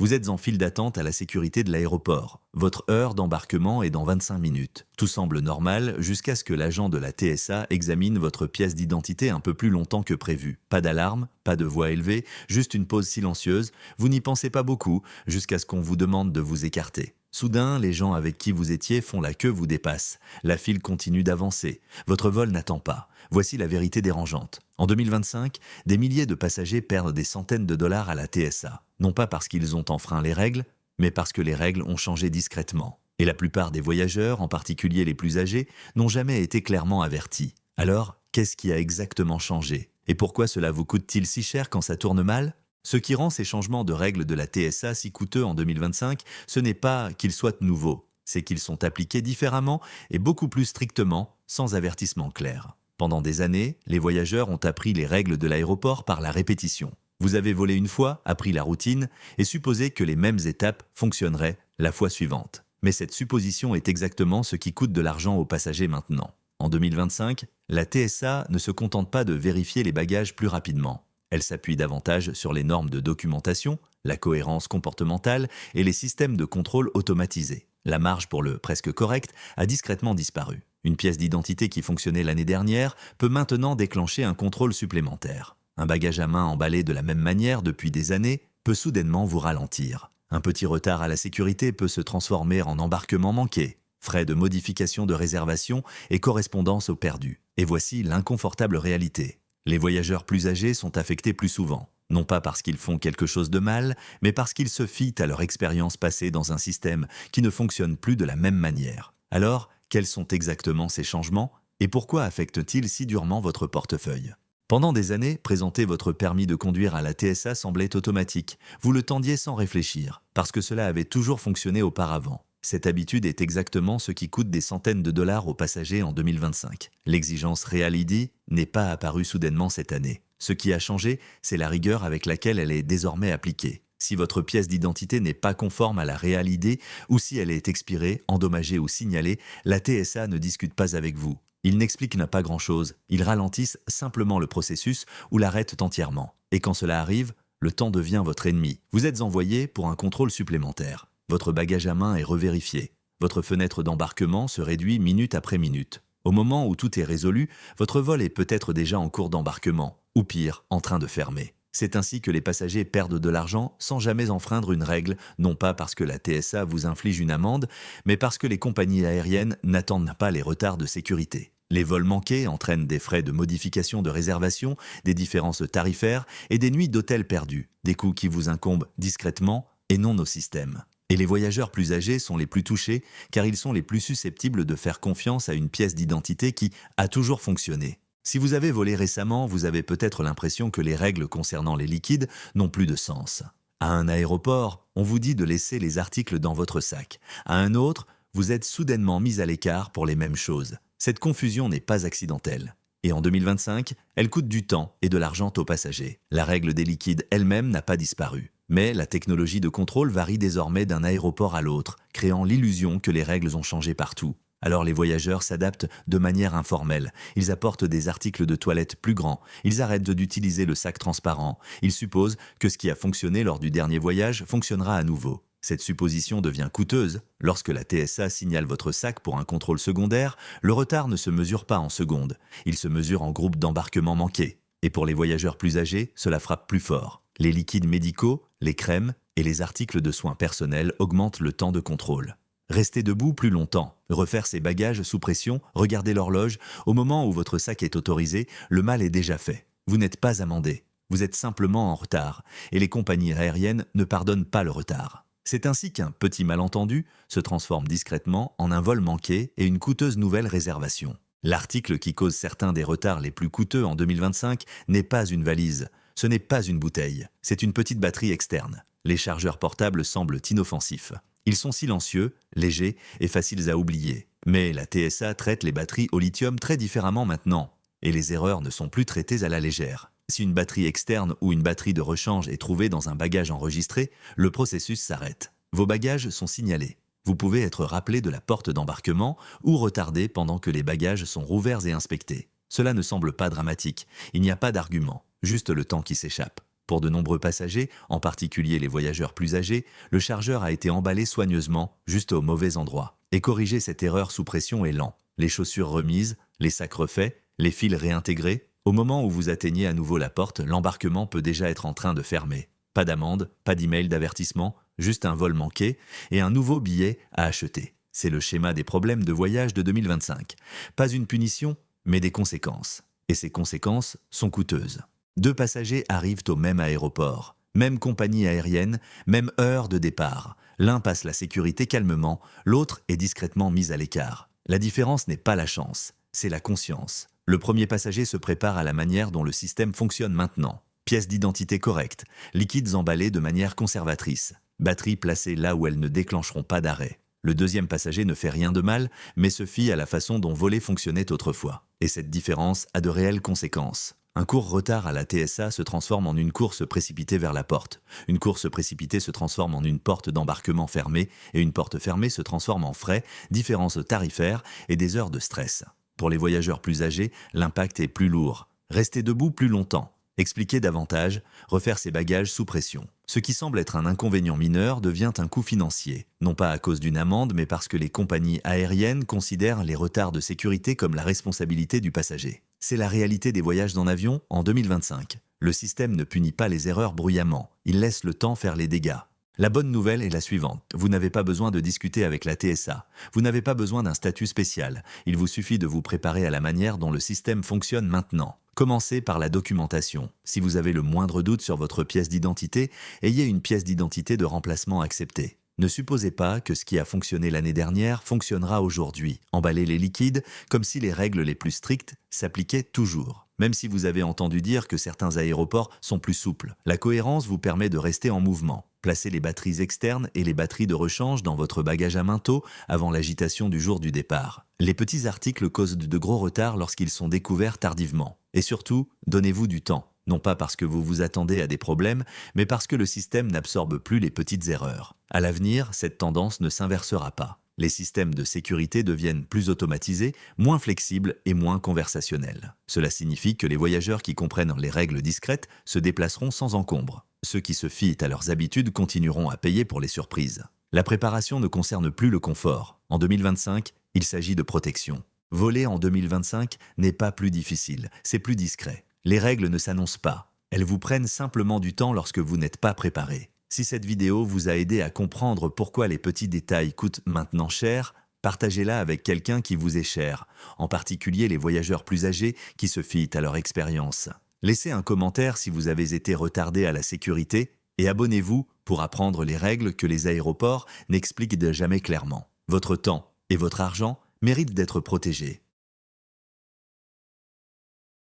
Vous êtes en file d'attente à la sécurité de l'aéroport. Votre heure d'embarquement est dans 25 minutes. Tout semble normal jusqu'à ce que l'agent de la TSA examine votre pièce d'identité un peu plus longtemps que prévu. Pas d'alarme, pas de voix élevée, juste une pause silencieuse. Vous n'y pensez pas beaucoup jusqu'à ce qu'on vous demande de vous écarter. Soudain, les gens avec qui vous étiez font la queue vous dépassent. La file continue d'avancer. Votre vol n'attend pas. Voici la vérité dérangeante. En 2025, des milliers de passagers perdent des centaines de dollars à la TSA. Non pas parce qu'ils ont enfreint les règles, mais parce que les règles ont changé discrètement. Et la plupart des voyageurs, en particulier les plus âgés, n'ont jamais été clairement avertis. Alors, qu'est-ce qui a exactement changé? Et pourquoi cela vous coûte-t-il si cher quand ça tourne mal? Ce qui rend ces changements de règles de la TSA si coûteux en 2025, ce n'est pas qu'ils soient nouveaux, c'est qu'ils sont appliqués différemment et beaucoup plus strictement, sans avertissement clair. Pendant des années, les voyageurs ont appris les règles de l'aéroport par la répétition. Vous avez volé une fois, appris la routine et supposé que les mêmes étapes fonctionneraient la fois suivante. Mais cette supposition est exactement ce qui coûte de l'argent aux passagers maintenant. En 2025, la TSA ne se contente pas de vérifier les bagages plus rapidement. Elle s'appuie davantage sur les normes de documentation, la cohérence comportementale et les systèmes de contrôle automatisés. La marge pour le presque correct a discrètement disparu. Une pièce d'identité qui fonctionnait l'année dernière peut maintenant déclencher un contrôle supplémentaire. Un bagage à main emballé de la même manière depuis des années peut soudainement vous ralentir. Un petit retard à la sécurité peut se transformer en embarquement manqué, frais de modification de réservation et correspondance au perdu. Et voici l'inconfortable réalité. Les voyageurs plus âgés sont affectés plus souvent, non pas parce qu'ils font quelque chose de mal, mais parce qu'ils se fient à leur expérience passée dans un système qui ne fonctionne plus de la même manière. Alors, quels sont exactement ces changements et pourquoi affectent-ils si durement votre portefeuille? Pendant des années, présenter votre permis de conduire à la TSA semblait automatique. Vous le tendiez sans réfléchir, parce que cela avait toujours fonctionné auparavant. Cette habitude est exactement ce qui coûte des centaines de dollars aux passagers en 2025. L'exigence Real ID n'est pas apparue soudainement cette année. Ce qui a changé, c'est la rigueur avec laquelle elle est désormais appliquée. Si votre pièce d'identité n'est pas conforme à la Real ID ou si elle est expirée, endommagée ou signalée, la TSA ne discute pas avec vous. Ils n'expliquent pas grand-chose. Ils ralentissent simplement le processus ou l'arrêtent entièrement. Et quand cela arrive, le temps devient votre ennemi. Vous êtes envoyé pour un contrôle supplémentaire. Votre bagage à main est revérifié. Votre fenêtre d'embarquement se réduit minute après minute. Au moment où tout est résolu, votre vol est peut-être déjà en cours d'embarquement, ou pire, en train de fermer. C'est ainsi que les passagers perdent de l'argent sans jamais enfreindre une règle, non pas parce que la TSA vous inflige une amende, mais parce que les compagnies aériennes n'attendent pas les retards de sécurité. Les vols manqués entraînent des frais de modification de réservation, des différences tarifaires et des nuits d'hôtel perdues, des coûts qui vous incombent discrètement et non au système. Et les voyageurs plus âgés sont les plus touchés car ils sont les plus susceptibles de faire confiance à une pièce d'identité qui a toujours fonctionné. Si vous avez volé récemment, vous avez peut-être l'impression que les règles concernant les liquides n'ont plus de sens. À un aéroport, on vous dit de laisser les articles dans votre sac. À un autre, vous êtes soudainement mis à l'écart pour les mêmes choses. Cette confusion n'est pas accidentelle. Et en 2025, elle coûte du temps et de l'argent aux passagers. La règle des liquides elle-même n'a pas disparu. Mais la technologie de contrôle varie désormais d'un aéroport à l'autre, créant l'illusion que les règles ont changé partout. Alors les voyageurs s'adaptent de manière informelle. Ils apportent des articles de toilette plus grands. Ils arrêtent d'utiliser le sac transparent. Ils supposent que ce qui a fonctionné lors du dernier voyage fonctionnera à nouveau. Cette supposition devient coûteuse. Lorsque la TSA signale votre sac pour un contrôle secondaire, le retard ne se mesure pas en secondes. Il se mesure en groupe d'embarquement manqué. Et pour les voyageurs plus âgés, cela frappe plus fort. Les liquides médicaux, les crèmes et les articles de soins personnels augmentent le temps de contrôle. Rester debout plus longtemps, refaire ses bagages sous pression, regarder l'horloge, au moment où votre sac est autorisé, le mal est déjà fait. Vous n'êtes pas amendé, vous êtes simplement en retard, et les compagnies aériennes ne pardonnent pas le retard. C'est ainsi qu'un petit malentendu se transforme discrètement en un vol manqué et une coûteuse nouvelle réservation. L'article qui cause certains des retards les plus coûteux en 2025 n'est pas une valise, ce n'est pas une bouteille, c'est une petite batterie externe. Les chargeurs portables semblent inoffensifs. Ils sont silencieux, légers et faciles à oublier. Mais la TSA traite les batteries au lithium très différemment maintenant, et les erreurs ne sont plus traitées à la légère. Si une batterie externe ou une batterie de rechange est trouvée dans un bagage enregistré, le processus s'arrête. Vos bagages sont signalés. Vous pouvez être rappelé de la porte d'embarquement ou retardé pendant que les bagages sont rouverts et inspectés. Cela ne semble pas dramatique, il n'y a pas d'argument, juste le temps qui s'échappe. Pour de nombreux passagers, en particulier les voyageurs plus âgés, le chargeur a été emballé soigneusement, juste au mauvais endroit. Et corriger cette erreur sous pression est lent. Les chaussures remises, les sacs refaits, les fils réintégrés. Au moment où vous atteignez à nouveau la porte, l'embarquement peut déjà être en train de fermer. Pas d'amende, pas d'email d'avertissement, juste un vol manqué et un nouveau billet à acheter. C'est le schéma des problèmes de voyage de 2025. Pas une punition, mais des conséquences. Et ces conséquences sont coûteuses. 2 passagers arrivent au même aéroport, même compagnie aérienne, même heure de départ. L'un passe la sécurité calmement, l'autre est discrètement mis à l'écart. La différence n'est pas la chance, c'est la conscience. Le premier passager se prépare à la manière dont le système fonctionne maintenant. Pièces d'identité correctes, liquides emballés de manière conservatrice, batteries placées là où elles ne déclencheront pas d'arrêt. Le deuxième passager ne fait rien de mal, mais se fie à la façon dont voler fonctionnait autrefois. Et cette différence a de réelles conséquences. Un court retard à la TSA se transforme en une course précipitée vers la porte. Une course précipitée se transforme en une porte d'embarquement fermée, et une porte fermée se transforme en frais, différences tarifaires et des heures de stress. Pour les voyageurs plus âgés, l'impact est plus lourd. Rester debout plus longtemps, expliquer davantage, refaire ses bagages sous pression. Ce qui semble être un inconvénient mineur devient un coût financier, non pas à cause d'une amende, mais parce que les compagnies aériennes considèrent les retards de sécurité comme la responsabilité du passager. C'est la réalité des voyages en avion en 2025. Le système ne punit pas les erreurs bruyamment, il laisse le temps faire les dégâts. La bonne nouvelle est la suivante. Vous n'avez pas besoin de discuter avec la TSA. Vous n'avez pas besoin d'un statut spécial. Il vous suffit de vous préparer à la manière dont le système fonctionne maintenant. Commencez par la documentation. Si vous avez le moindre doute sur votre pièce d'identité, ayez une pièce d'identité de remplacement acceptée. Ne supposez pas que ce qui a fonctionné l'année dernière fonctionnera aujourd'hui. Emballez les liquides comme si les règles les plus strictes s'appliquaient toujours. Même si vous avez entendu dire que certains aéroports sont plus souples. La cohérence vous permet de rester en mouvement. Placez les batteries externes et les batteries de rechange dans votre bagage à main tôt avant l'agitation du jour du départ. Les petits articles causent de gros retards lorsqu'ils sont découverts tardivement. Et surtout, donnez-vous du temps. Non pas parce que vous vous attendez à des problèmes, mais parce que le système n'absorbe plus les petites erreurs. À l'avenir, cette tendance ne s'inversera pas. Les systèmes de sécurité deviennent plus automatisés, moins flexibles et moins conversationnels. Cela signifie que les voyageurs qui comprennent les règles discrètes se déplaceront sans encombre. Ceux qui se fient à leurs habitudes continueront à payer pour les surprises. La préparation ne concerne plus le confort. En 2025, il s'agit de protection. Voler en 2025 n'est pas plus difficile, c'est plus discret. Les règles ne s'annoncent pas. Elles vous prennent simplement du temps lorsque vous n'êtes pas préparé. Si cette vidéo vous a aidé à comprendre pourquoi les petits détails coûtent maintenant cher, partagez-la avec quelqu'un qui vous est cher, en particulier les voyageurs plus âgés qui se fient à leur expérience. Laissez un commentaire si vous avez été retardé à la sécurité et abonnez-vous pour apprendre les règles que les aéroports n'expliquent jamais clairement. Votre temps et votre argent méritent d'être protégés.